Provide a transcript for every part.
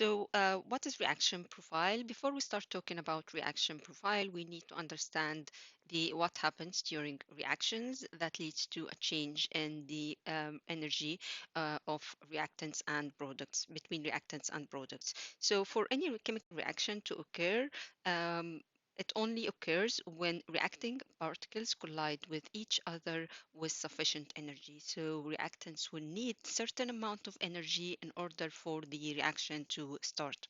What is reaction profile? Before we start talking about reaction profile, we need to understand what happens during reactions that leads to a change in the energy of reactants and products, between reactants and products. So for any chemical reaction to occur, um, it only occurs when reacting particles collide with each other with sufficient energy. So reactants will need certain amount of energy in order for the reaction to start.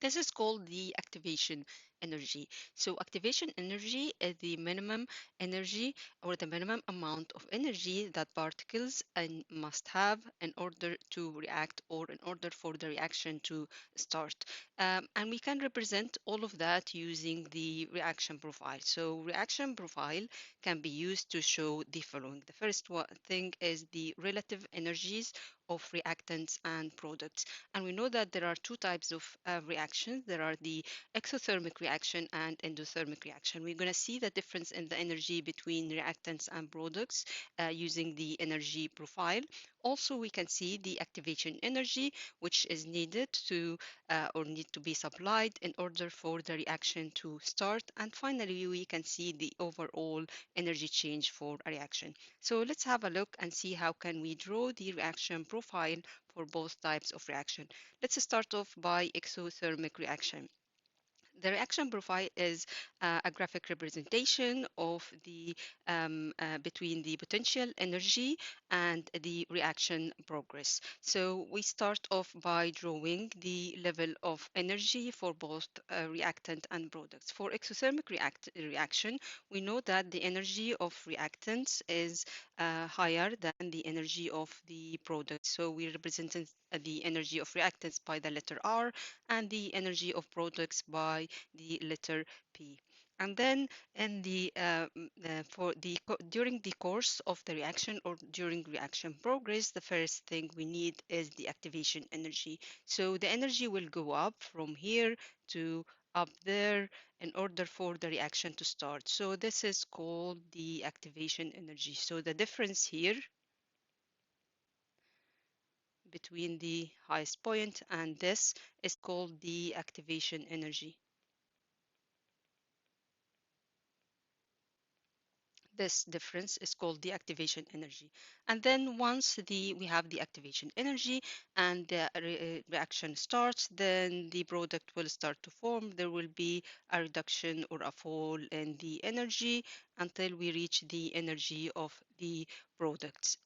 This is called the activation energy. So activation energy is the minimum energy or the minimum amount of energy that particles must have in order to react or in order for the reaction to start. And we can represent all of that using the reaction profile. So reaction profile can be used to show the following. The first thing is the relative energies of reactants and products. And we know that there are two types of reactions. There are the exothermic reaction and endothermic reaction. We're going to see the difference in the energy between reactants and products using the energy profile. Also, we can see the activation energy, which is needed to or need to be supplied in order for the reaction to start. And finally, we can see the overall energy change for a reaction. So let's have a look and see how can we draw the reaction profile for both types of reaction. Let's start off by exothermic reaction. The reaction profile is a graphic representation of the between the potential energy and the reaction progress. So we start off by drawing the level of energy for both reactant and products. For exothermic reaction, we know that the energy of reactants is higher than the energy of the product. So we represent the energy of reactants by the letter R and the energy of products by the letter P. And then in the for the during the course of the reaction or during reaction progress, the first thing we need is the activation energy. So the energy will go up from here to up there in order for the reaction to start. So this is called the activation energy. So the difference here between the highest point and this is called the activation energy. This difference is called the activation energy. And then once we have the activation energy and the reaction starts, then the product will start to form. There will be a reduction or a fall in the energy until we reach the energy of the products.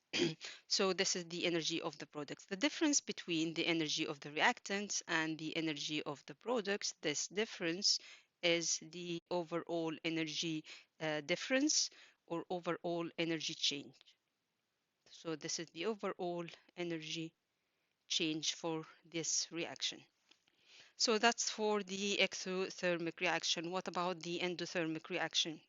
So this is the energy of the products. The difference between the energy of the reactants and the energy of the products, this difference is the overall energy difference or overall energy change. So this is the overall energy change for this reaction. So that's for the exothermic reaction. What about the endothermic reaction?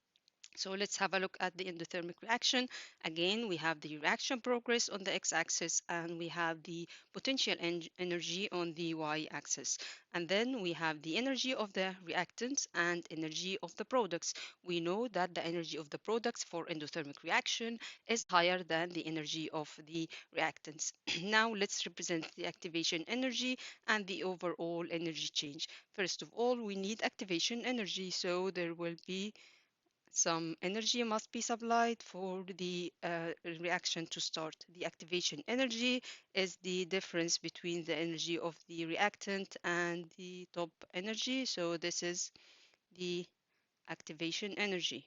So let's have a look at the endothermic reaction. Again, we have the reaction progress on the x-axis and we have the potential energy on the y-axis. And then we have the energy of the reactants and energy of the products. We know that the energy of the products for endothermic reaction is higher than the energy of the reactants. Now let's represent the activation energy and the overall energy change. First of all, we need activation energy, so there will be some energy must be supplied for the reaction to start. The activation energy is the difference between the energy of the reactant and the top energy. So this is the activation energy.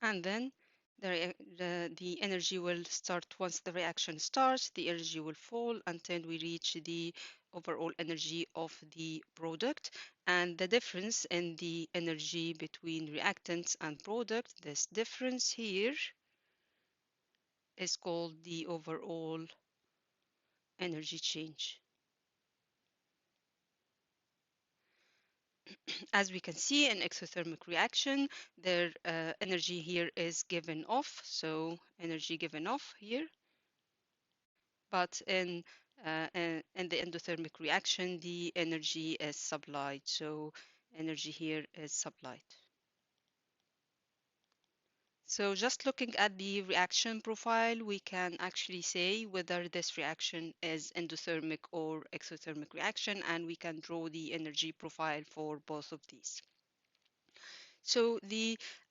And then the energy will start once the reaction starts, the energy will fall until we reach the overall energy of the product. And the difference in the energy between reactants and product, this difference here is called the overall energy change. As we can see in exothermic reaction, their energy here is given off, so energy given off here. But in the endothermic reaction, the energy is supplied. So energy here is supplied. So just looking at the reaction profile, we can actually say whether this reaction is endothermic or exothermic reaction, and we can draw the energy profile for both of these. So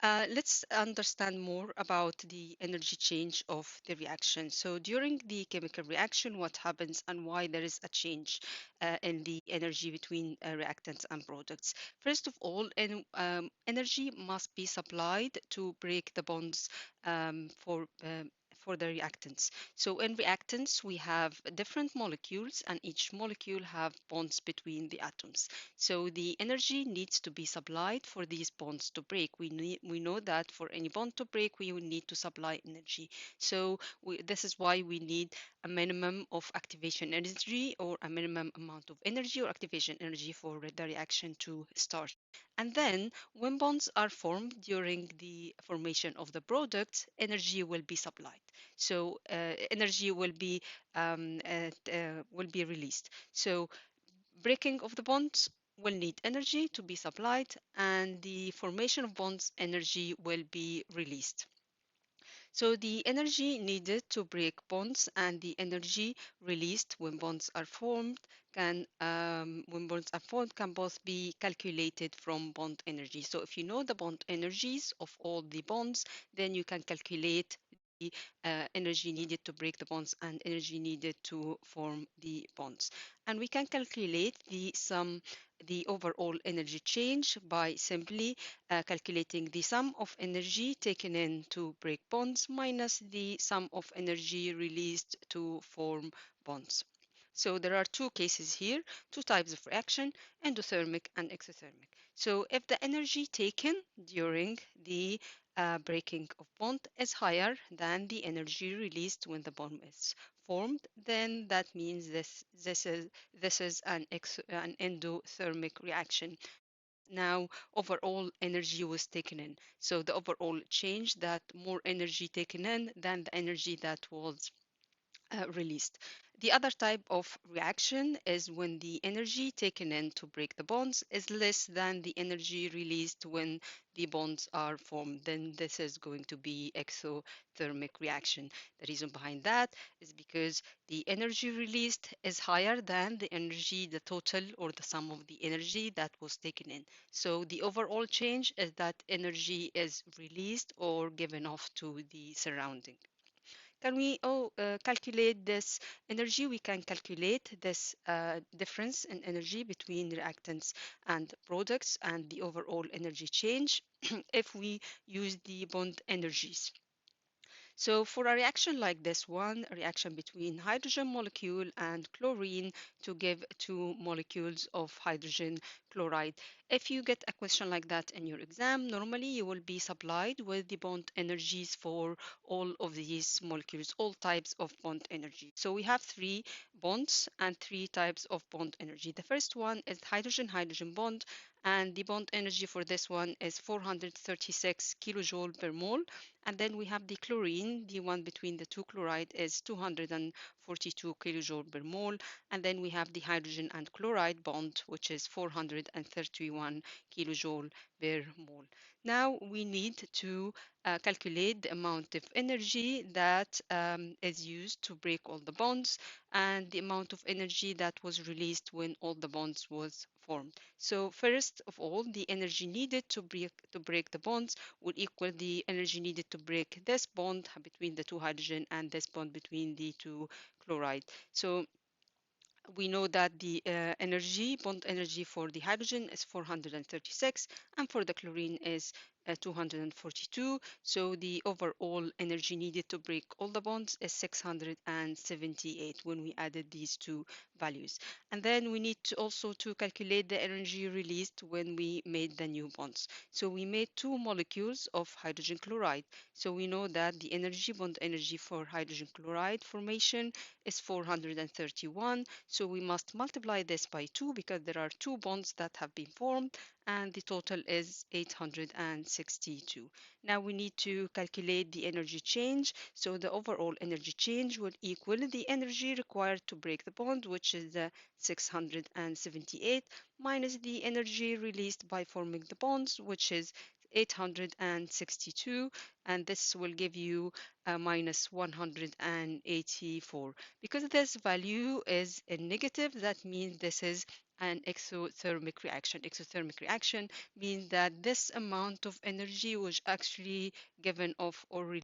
let's understand more about the energy change of the reaction. So during the chemical reaction, what happens and why there is a change in the energy between reactants and products. First of all, energy must be supplied to break the bonds for the reactants. So in reactants, we have different molecules, and each molecule have bonds between the atoms. So the energy needs to be supplied for these bonds to break. We know that for any bond to break, we will need to supply energy. So this is why we need a minimum of activation energy, or a minimum amount of energy or activation energy for the reaction to start. And then when bonds are formed during the formation of the product, energy will be supplied. So energy will be released. So breaking of the bonds will need energy to be supplied, and the formation of bonds energy will be released. So the energy needed to break bonds and the energy released when bonds are formed can both be calculated from bond energy. So if you know the bond energies of all the bonds, then you can calculate the energy needed to break the bonds and energy needed to form the bonds. And we can calculate the overall energy change by simply calculating the sum of energy taken in to break bonds minus the sum of energy released to form bonds. So there are two cases here, two types of reaction, endothermic and exothermic. So if the energy taken during the breaking of bond is higher than the energy released when the bond is formed, then that means this is an endothermic reaction. Now overall energy was taken in. So the overall change, that more energy taken in than the energy that was released. The other type of reaction is when the energy taken in to break the bonds is less than the energy released when the bonds are formed. Then this is going to be exothermic reaction. The reason behind that is because the energy released is higher than the energy, the total or the sum of the energy that was taken in. So the overall change is that energy is released or given off to the surrounding. Can we calculate this energy? We can calculate this difference in energy between reactants and products and the overall energy change if we use the bond energies. So for a reaction like this one, a reaction between hydrogen molecule and chlorine to give two molecules of hydrogen chloride. If you get a question like that in your exam, normally you will be supplied with the bond energies for all of these molecules, all types of bond energy. So we have three bonds and three types of bond energy. The first one is hydrogen-hydrogen bond, and the bond energy for this one is 436 kilojoule per mole. And then we have the chlorine, the one between the two chloride is 242 kilojoule per mole. And then we have the hydrogen and chloride bond, which is 431 kilojoule per mole. Now we need to calculate the amount of energy that is used to break all the bonds and the amount of energy that was released when all the bonds was formed. So first of all, the energy needed to break the bonds would equal the energy needed to break this bond between the two hydrogen and this bond between the two chloride. So we know that the bond energy for the hydrogen is 436 and for the chlorine is 242. So the overall energy needed to break all the bonds is 678 when we added these two values. And then we need to also to calculate the energy released when we made the new bonds. So we made two molecules of hydrogen chloride. So we know that the bond energy for hydrogen chloride formation is 431. So we must multiply this by 2 because there are two bonds that have been formed, and the total is 862. Now we need to calculate the energy change. So the overall energy change will equal the energy required to break the bond, which is 678, minus the energy released by forming the bonds, which is 862, and this will give you minus 184. Because this value is a negative, that means this is an exothermic reaction. Exothermic reaction means that this amount of energy was actually given off or